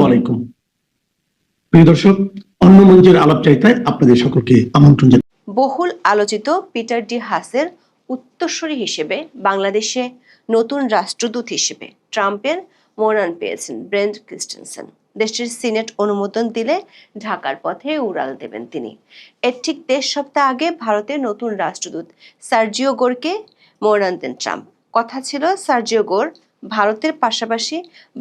আলাইকুম প্রিয় দর্শক, অন্য মঞ্চের আলাপচারিতায় আপনাদের সকলকে আমন্ত্রণ জানাই। বহুল আলোচিত পিটার ডি হাসের উত্তরসূরি হিসেবে বাংলাদেশে নতুন রাষ্ট্রদূত হিসেবে ট্রাম্পের মনোনয়ন পেয়েছেন ব্রেন্ট ক্রিস্টেনসেন। দেশটির সিনেট অনুমোদন দিলে ঢাকার পথে উড়াল দেবেন তিনি। এর ঠিক ১.৫ সপ্তাহ আগে ভারতের নতুন রাষ্ট্রদূত সার্জিও গোরকে মনোনয়ন দেন ট্রাম্প। কথা ছিল সার্জিও গোর ভারতের পাশাপাশি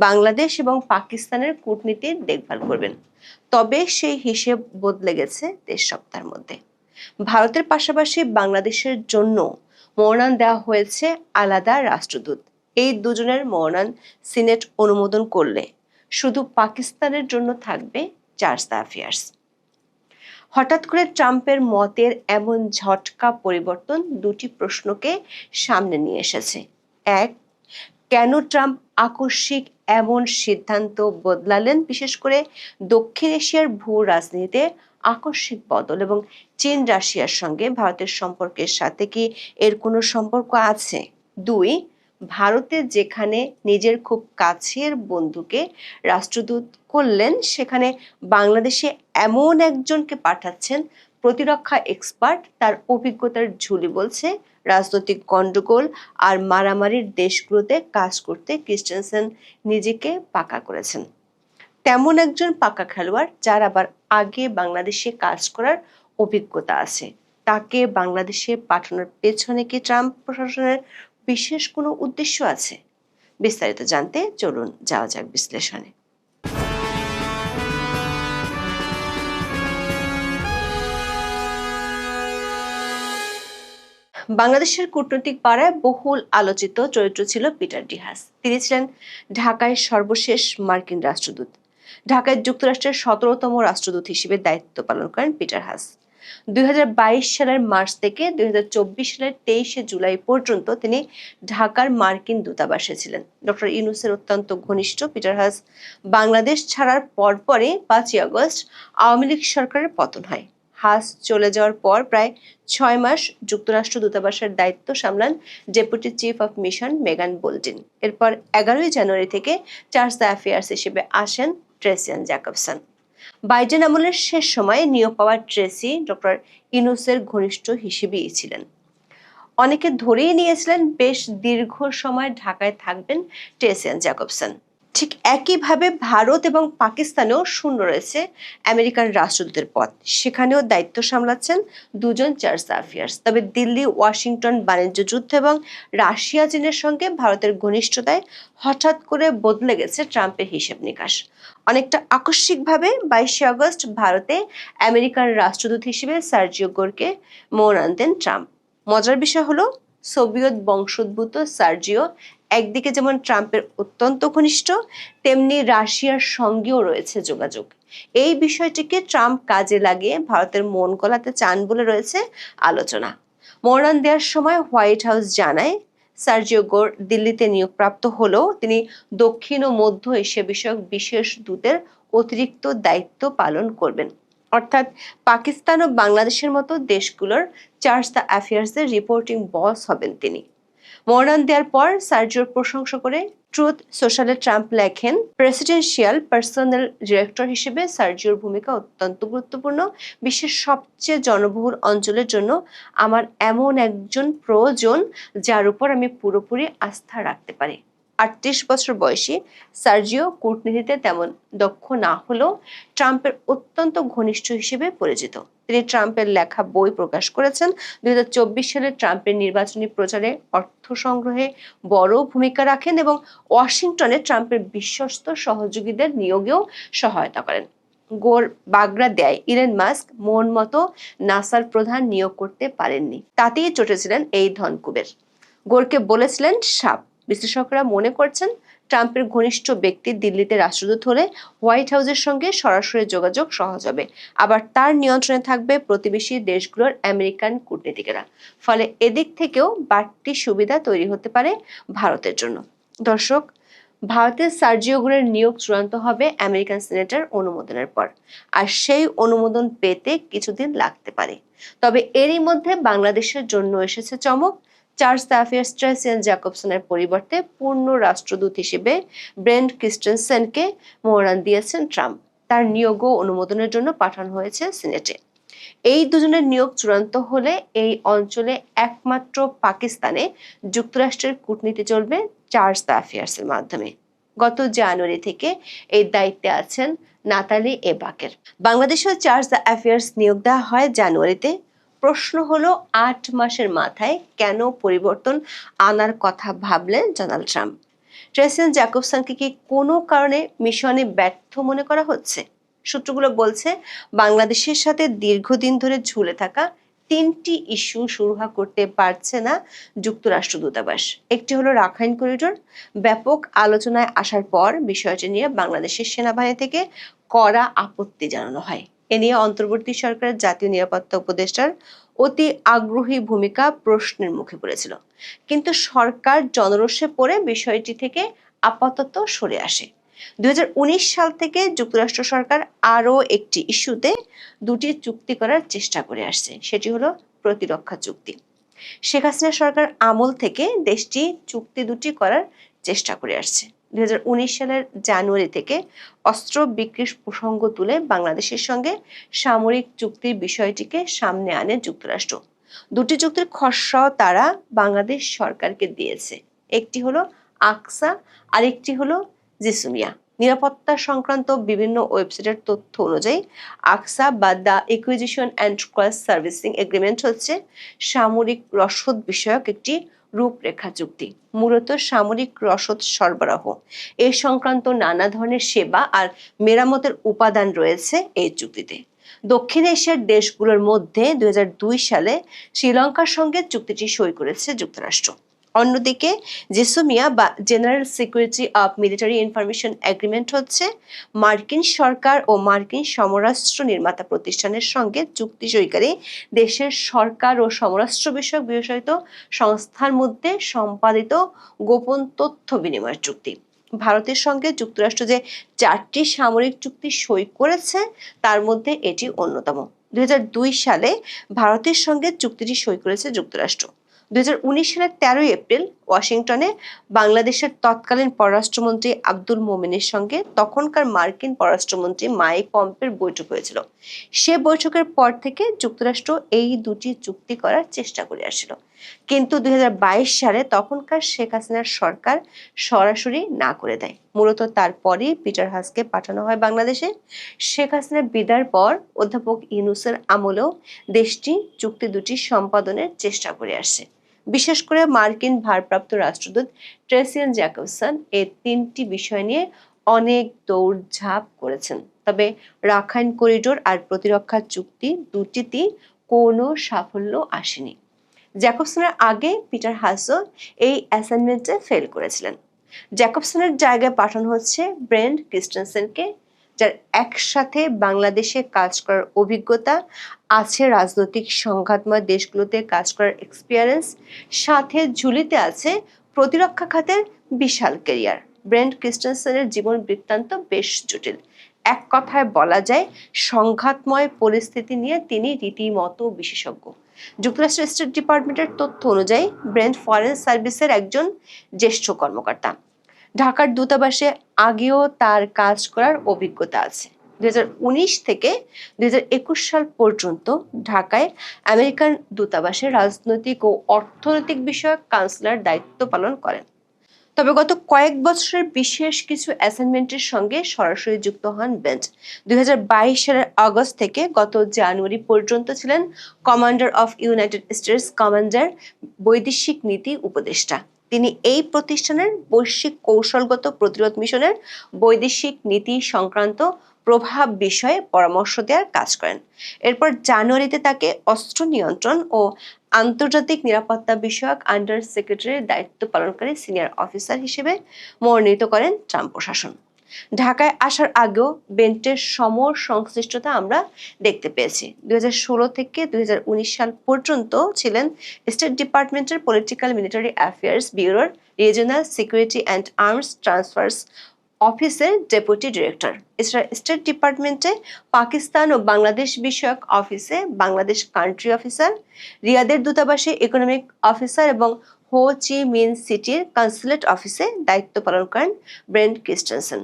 বাংলাদেশ এবং পাকিস্তানের কূটনীতির দেখভাল করবেন। তবে সেই হিসেব বদলে গেছে ১.৫ সপ্তাহের মধ্যে। ভারতের পাশাপাশি বাংলাদেশের জন্য মনোনয়ন দেওয়া হয়েছে আলাদা রাষ্ট্রদূত। এই দুজনের মনোনয়ন সিনেট অনুমোদন করলে শুধু পাকিস্তানের জন্য থাকবে চার্জ দ্য অ্যাফেয়ার্স। হঠাৎ করে ট্রাম্পের মতের এমন ঝটকা পরিবর্তন দুটি প্রশ্নকে সামনে নিয়ে এসেছে। এক, কেন ট্রাম্প আকস্মিক এমন সিদ্ধান্ত বদলালেন, বিশেষ করে দক্ষিণ এশিয়ার ভূ রাজনীতিতে আকস্মিক বদল এবং চীন রাশিয়ার সঙ্গে ভারতের সম্পর্কের সাথে কি এর কোনো সম্পর্ক আছে? দুই, ভারতে যেখানে নিজের খুব কাছের বন্ধুকে রাষ্ট্রদূত করলেন, সেখানে বাংলাদেশে এমন একজনকে পাঠাচ্ছেন প্রতিরক্ষা এক্সপার্ট। তার অভিজ্ঞতার ঝুলি বলছে রাজনৈতিক গন্ডগোল আর মারামারির দেশগুলোতে কাজ করতে ক্রিস্টেনসেন নিজেকে পাকা করেছেন। তেমন একজন পাকা খেলোয়াড় যার আবার আগে বাংলাদেশে কাজ করার অভিজ্ঞতা আছে। তাকে বাংলাদেশে পাঠানোর পেছনে কি ট্রাম্প প্রশাসনের বিশেষ কোনো উদ্দেশ্য আছে? বিস্তারিত জানতে চলুন যাওয়া যাক বিশ্লেষণে। বাংলাদেশের কূটনৈতিক পাড়ায় বহুল আলোচিত চরিত্র ছিল পিটার ডি হাস। তিনি ছিলেন ঢাকায় সর্বশেষ মার্কিন রাষ্ট্রদূত। ঢাকায় যুক্তরাষ্ট্রের ১৭তম রাষ্ট্রদূত হিসেবে দায়িত্ব পালন করেন পিটার হাস। ২০২২ সালের মার্চ থেকে ২০২৪ সালের ২৩শে জুলাই পর্যন্ত তিনি ঢাকার মার্কিন দূতাবাসে ছিলেন। ডক্টর ইউনূসের অত্যন্ত ঘনিষ্ঠ পিটার হাস বাংলাদেশ ছাড়ার পরপরই ৫ই আগস্ট আওয়ামী লীগ সরকারের পতন হয়। হাস চলে যাওয়ার পর প্রায় ৬ মাস যুক্তরাষ্ট্র দূতাবাসের দায়িত্ব সামলান ডেপুটি চিফ অফ মিশন মেগান বোল্টিন। এরপর ১১ই জানুয়ারি থেকে চার্জ দ্য অ্যাফেয়ার্স হিসেবে আসেন ট্রেসি অ্যান জ্যাকবসন। বাইডেন আমলের শেষ সময়ে নিয়োগ পাওয়া ট্রেসি ডক্টর ইউনূসের ঘনিষ্ঠ হিসেবেই ছিলেন। অনেকে ধরেই নিয়েছিলেন বেশ দীর্ঘ সময় ঢাকায় থাকবেন ট্রেসি অ্যান জ্যাকবসন। ঠিক একইভাবে ভারত এবং পাকিস্তানেও শূন্য রয়েছে আমেরিকান রাষ্ট্রদূতের পদ। সেখানেও দায়িত্ব সামলাচ্ছেন দুজন চার্জ দ্য অ্যাফেয়ার্স। তবে দিল্লি ওয়াশিংটন বাণিজ্য যুদ্ধ এবং রাশিয়া চীনের সঙ্গে ভারতের ঘনিষ্ঠতায় হঠাৎ করে বদলে গেছে ট্রাম্পের হিসেব নিকাশ। অনেকটা আকস্মিকভাবে ২২শে আগস্ট ভারতে আমেরিকার রাষ্ট্রদূত হিসেবে সার্জিও গোরকে মনোনয়ন দেন ট্রাম্প। মজার বিষয় হলো, সোভিয়েত বংশোদ্ভূত সার্জিও একদিকে যেমন ট্রাম্পের অত্যন্ত ঘনিষ্ঠ, তেমনি রাশিয়ার সঙ্গেও রয়েছে যোগাযোগ। এই বিষয়টিকে ট্রাম্প কাজে লাগিয়ে ভারতের মন গলাতে চান বলে রয়েছে আলোচনা। মনোনয়ন দেওয়ার সময় হোয়াইট হাউস জানায়, সার্জিও গোর দিল্লিতে নিয়োগপ্রাপ্ত হলেও তিনি দক্ষিণ ও মধ্য এশিয়া বিষয়ক বিশেষ দূতের অতিরিক্ত দায়িত্ব পালন করবেন। অর্থাৎ পাকিস্তান ও বাংলাদেশের মতো দেশগুলোর চার্জ দ্য অ্যাফেয়ার্সের রিপোর্টিং বস হবেন তিনি। মনোনয়ন দেওয়ার পর সার্জিওর প্রশংসা করে ট্রুথ সোশ্যালে ট্রাম্প লেখেন, প্রেসিডেন্সিয়াল পার্সোনাল ডিরেক্টর হিসেবে সার্জিওর ভূমিকা অত্যন্ত গুরুত্বপূর্ণ। বিশ্বের সবচেয়ে জনবহুল অঞ্চলের জন্য আমার এমন একজন প্রয়োজন যার উপর আমি পুরোপুরি আস্থা রাখতে পারি। ৩৮ বছর বয়সী সার্জিও কূটনীতিতে তেমন দক্ষ না হলেও ট্রাম্পের অত্যন্ত ঘনিষ্ঠ হিসেবে পরিচিত। তিনি ট্রাম্পের লেখা বই প্রকাশ করেছেন। ২০২৪ সালে ট্রাম্পের নির্বাচনী প্রচারে অর্থ সংগ্রহে বড় ভূমিকা রাখেন এবং ওয়াশিংটনে ট্রাম্পের বিশ্বস্ত সহযোগীদের নিয়োগেও সহায়তা করেন। গোর বাগড়া দেয় ইলন মাস্ক মন মতো নাসার প্রধান নিয়োগ করতে পারেননি, তাতেই চটেছিলেন এই ধনকুবের। গোরকে বলেছিলেন সাপ। বিশ্লেষকরা মনে করছেন ট্রাম্পের ঘনিষ্ঠ ব্যক্তি দিল্লিতে রাষ্ট্রদূত হলে হোয়াইট হাউসের সঙ্গে সরাসরি যোগাযোগ সহজ হবে। আবার তার নিয়ন্ত্রণে থাকবে প্রতিবেশী দেশগুলোর আমেরিকান কূটনীতিকেরা। ফলে এদিক থেকেও বাড়তি সুবিধা তৈরি হতে পারে ভারতের জন্য। দর্শক, ভারতের সার্জিও গোরের নিয়োগ চূড়ান্ত হবে আমেরিকান সিনেটের অনুমোদনের পর, আর সেই অনুমোদন পেতে কিছুদিন লাগতে পারে। তবে এরই মধ্যে বাংলাদেশের জন্য এসেছে চমক। চার্লস অ্যাফেয়ার্স ট্রেসিয়ান জ্যাকবসনের পরিবর্তে পূর্ণ রাষ্ট্রদূত হিসেবে ব্রেন্ট ক্রিস্টেনসেনকে মনোনয়ন দিয়েছেন ট্রাম্প। তার নিয়োগও অনুমোদনের জন্য পাঠানো হয়েছে সিনেটে। এই দুজনের নিয়োগ চূড়ান্ত হলে এই অঞ্চলে একমাত্র পাকিস্তানে যুক্তরাষ্ট্রের কূটনীতি চলবে চার্লস অ্যাফেয়ার্সের মাধ্যমে। গত জানুয়ারি থেকে এই দায়িত্বে আছেন নাতালি এবাকের। বাংলাদেশেও চার্লস অ্যাফেয়ার্স নিয়োগ দেওয়া হয় জানুয়ারিতে। প্রশ্ন হলো ৮ মাসের মাথায় কেন পরিবর্তন আনার কথা ভাবলেন ডোনাল্ড ট্রাম্প? ট্রেসিয়ান জ্যাকবসনকে কি কোনো কারণে মিশনে ব্যর্থ মনে করা হচ্ছে? সূত্রগুলো বলছে বাংলাদেশের সাথে দীর্ঘদিন ধরে ঝুলে থাকা 3টি ইস্যু সুরাহা করতে পারছে না যুক্তরাষ্ট্র দূতাবাস। একটি হলো রাখাইন করিডোর। ব্যাপক আলোচনায় আসার পর বিষয়টি নিয়ে বাংলাদেশের সেনাবাহিনী থেকে কড়া আপত্তি জানানো হয়। এ নিয়ে অন্তর্বর্তী সরকারের জাতীয় নিরাপত্তা উপদেষ্টার অতি আগ্রহী ভূমিকা প্রশ্নের মুখে পড়েছিল, কিন্তু সরকার জনরোষে পড়ে বিষয়টি থেকে আপাতত সরে আসে। 2019 সাল থেকে যুক্তরাষ্ট্র সরকার আরও একটি ইস্যুতে 2টি চুক্তি করার চেষ্টা করে আসছে, সেটি হলো প্রতিরক্ষা চুক্তি। শেখ হাসিনা সরকার আমল থেকে দেশটি চুক্তি 2টি করার চেষ্টা করে আসছে। 2019 সালের জানুয়ারি থেকে অস্ত্র বিক্রির প্রসঙ্গ তুলে বাংলাদেশের সঙ্গে সামরিক চুক্তির বিষয়টিকে সামনে আনে যুক্তরাষ্ট্র। 2টি চুক্তির খসড়াও তারা বাংলাদেশ সরকারকে দিয়েছে। একটি হলো আকসা, আরেকটি হলো জিসুমিয়া। নিরাপত্তা সংক্রান্ত বিভিন্ন ওয়েবসাইটের তথ্য অনুযায়ী আকসা বা the acquisition and cross servicing agreement হচ্ছে সামরিক রসদ বিষয়ক একটি রূপরেখা চুক্তি। মূলত সামরিক রসদ সরবরাহ, এ সংক্রান্ত নানা ধরনের সেবা আর মেরামতের উপাদান রয়েছে এই চুক্তিতে। দক্ষিণ এশিয়ার দেশগুলোর মধ্যে 2002 সালে শ্রীলঙ্কার সঙ্গে চুক্তিটি সই করেছে যুক্তরাষ্ট্র। অন্যদিকে জেসুমিয়া বা general security of military information agreement হচ্ছে মার্কিন সরকার ও মার্কিন সমরাস্ত্র নির্মাতা প্রতিষ্ঠানের সঙ্গে চুক্তি সইকারী দেশের সরকার ও সমরাস্ত্র বিষয়ক বিশেষায়িত সংস্থার মধ্যে সম্পাদিত গোপন তথ্য বিনিময় চুক্তি। ভারতের সঙ্গে যুক্তরাষ্ট্র যে 4টি সামরিক চুক্তি সই করেছে তার মধ্যে এটি অন্যতম। 2002 সালে ভারতের সঙ্গে চুক্তিটি সই করেছে যুক্তরাষ্ট্র। 2019 সালের 13 এপ্রিল ওয়াশিংটনে বাংলাদেশের তৎকালীন পররাষ্ট্রমন্ত্রী আব্দুল মোমেনের সঙ্গে তখনকার মার্কিন পররাষ্ট্রমন্ত্রী মাইক পম্পের বৈঠক হয়েছিল। সে বৈঠকের পর থেকে যুক্তরাষ্ট্র এই 2টি চুক্তি করার চেষ্টা করে আসছিল, কিন্তু 2022 সালে তখনকার শেখ হাসিনার সরকার সরাসরি না করে দেয়। মূলত তারপরেই পিটার হাসকে পাঠানো হয় বাংলাদেশে। শেখ হাসিনার বিদায়ের পর অধ্যাপক ইউনূসের আমলেও দেশটি চুক্তি 2টি সম্পাদনের চেষ্টা করে আসছে। বিশেষ করে মার্কিন ভারপ্রাপ্ত রাষ্ট্রদূত ট্রেসিয়ান জ্যাকবসন এই 3টি বিষয় নিয়ে অনেক দৌড়ঝাঁপ করেছেন। তবে রাখাইন করিডোর আর প্রতিরক্ষা চুক্তি 2টিতেই কোনো সাফল্য আসেনি। জ্যাকবসনের আগে পিটার হাসও এই অ্যাসাইনমেন্টে ফেল করেছিলেন। জ্যাকবসনের জায়গায় পাঠানো হচ্ছে ব্রেন্ট ক্রিস্টেনসেনকে, যার একসাথে বাংলাদেশে কাজ করার অভিজ্ঞতা আছে, রাজনৈতিক সংঘাতময় দেশগুলোতে কাজ করার এক্সপিরিয়েন্স, সাথে ঝুলিতে আছে প্রতিরক্ষা খাতের বিশাল ক্যারিয়ার। ব্রেন্ট ক্রিস্টেনসেনের জীবন বৃত্তান্ত বেশ জটিল। এক কথায় বলা যায় সংঘাতময় পরিস্থিতি নিয়ে তিনি রীতিমতো বিশেষজ্ঞ। যুক্তরাষ্ট্রের স্টেট ডিপার্টমেন্টের তথ্য অনুযায়ী ব্রেন্ট ফরেন সার্ভিসের একজন জ্যেষ্ঠ কর্মকর্তা। ঢাকার দূতাবাসে আগেও তার কাজ করার অভিজ্ঞতা আছে। 2019 থেকে 2021 সাল পর্যন্ত ঢাকায় আমেরিকান দূতাবাসে রাজনৈতিক ও অর্থনৈতিক বিষয়ক কাউন্সিলর দায়িত্ব পালন করেন। তবে গত কয়েক বছরের বিশেষ কিছু অ্যাসাইনমেন্টের সঙ্গে সরাসরি যুক্ত হন ব্রেন্ট। 2022 সালের আগস্ট থেকে গত জানুয়ারি পর্যন্ত ছিলেন commander of United states commander বৈদেশিক নীতি উপদেষ্টা। তিনি এই প্রতিষ্ঠানের বৈশ্বিক কৌশলগত প্রতিরোধ মিশনের বৈদেশিক নীতি সংক্রান্ত প্রভাব বিষয়ে পরামর্শ দেওয়ার কাজ করেন। এরপর জানুয়ারিতে তাকে অস্ত্র নিয়ন্ত্রণ ও আন্তর্জাতিক নিরাপত্তা বিষয়ক আন্ডার সেক্রেটারির দায়িত্ব পালনকারী সিনিয়র অফিসার হিসেবে মনোনীত করেন ট্রাম্প প্রশাসন। ঢাকায় আসার আগেও ব্রেন্টের সমর সংশ্লিষ্টতা আমরা দেখতে পেয়েছি। 2016 থেকে 2019 সাল পর্যন্ত ছিলেন স্টেট ডিপার্টমেন্টের পলিটিক্যাল মিলিটারি অ্যাফেয়ার্স ব্যুরোর regional security and arms transfers অফিসের ডেপুটি ডিরেক্টর। এছাড়া স্টেট ডিপার্টমেন্টে পাকিস্তান ও বাংলাদেশ বিষয়ক অফিসে বাংলাদেশ কান্ট্রি অফিসার, রিয়াদের দূতাবাসে ইকোনমিক অফিসার এবং হো চি মিন সিটির কনসুলেট অফিসে দায়িত্ব পালন করেন ব্রেন্ট ক্রিস্টেনসেন।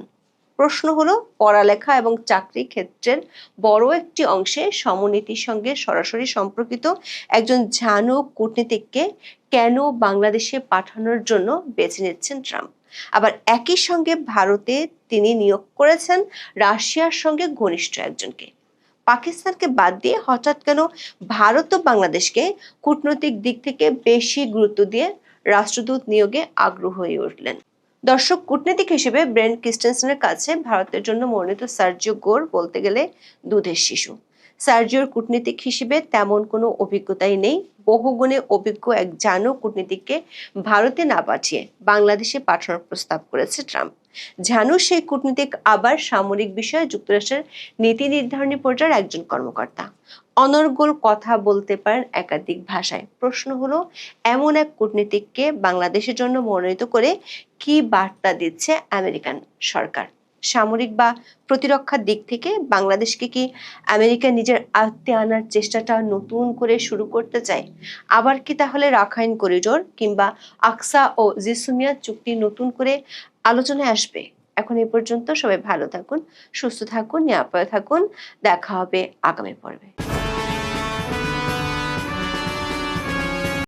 প্রশ্ন হলো, পড়ালেখা এবং চাকরি ক্ষেত্রের বড় একটি অংশে সমনীতির সঙ্গে সরাসরি সম্পর্কিত একজন ঝানু কূটনীতিককে কেন বাংলাদেশে পাঠানোর জন্য বেছে নিচ্ছেন ট্রাম্প? আবার একই সঙ্গে ভারতে তিনি নিয়োগ করেছেন রাশিয়ার সঙ্গে ঘনিষ্ঠ একজনকে। পাকিস্তানকে বাদ দিয়ে হঠাৎ কেন ভারত ও বাংলাদেশকে কূটনৈতিক দিক থেকে বেশি গুরুত্ব দিয়ে রাষ্ট্রদূত নিয়োগে আগ্রহ হয়ে উঠলেন? দর্শক, কূটনীতিক হিসেবে ব্রেন্ট ক্রিস্টেনসেনের কাছে ভারতের জন্য মনোনীত সার্জিও গোর বলতে গেলে দুধের শিশু। সার্জিওর কূটনীতিক হিসেবে তেমন কোনো অভিজ্ঞতাই নেই। বহুগুণে অভিজ্ঞ এক জানো কূটনীতিককে ভারতে না পাঠিয়ে বাংলাদেশে পাঠানোর প্রস্তাব করেছে ট্রাম্প। ঝানু সেই কূটনীতিক আবার সামরিক বিষয়ে যুক্তরাষ্ট্রের নীতি নির্ধারণী পর্যায়ের একজন কর্মকর্তা। অনর্গল কথা বলতে পারেন একাধিক ভাষায়। প্রশ্ন হলো, এমন এক কূটনীতিককে বাংলাদেশের জন্য মনোনীত করে কি বার্তা দিচ্ছে আমেরিকান সরকার? সামরিক বা প্রতিরক্ষার দিক থেকে বাংলাদেশকে কি আমেরিকা নিজের আয়ত্তে আনার চেষ্টাটা নতুন করে শুরু করতে চায়? আবার কি তাহলে রাখাইন করিডোর কিংবা আকসা ও জিসুমিয়া চুক্তি নতুন করে আলোচনায় আসবে? এখন এই পর্যন্ত। সবাই ভালো থাকুন, সুস্থ থাকুন, নিরাপদে থাকুন। দেখা হবে আগামী পর্বে।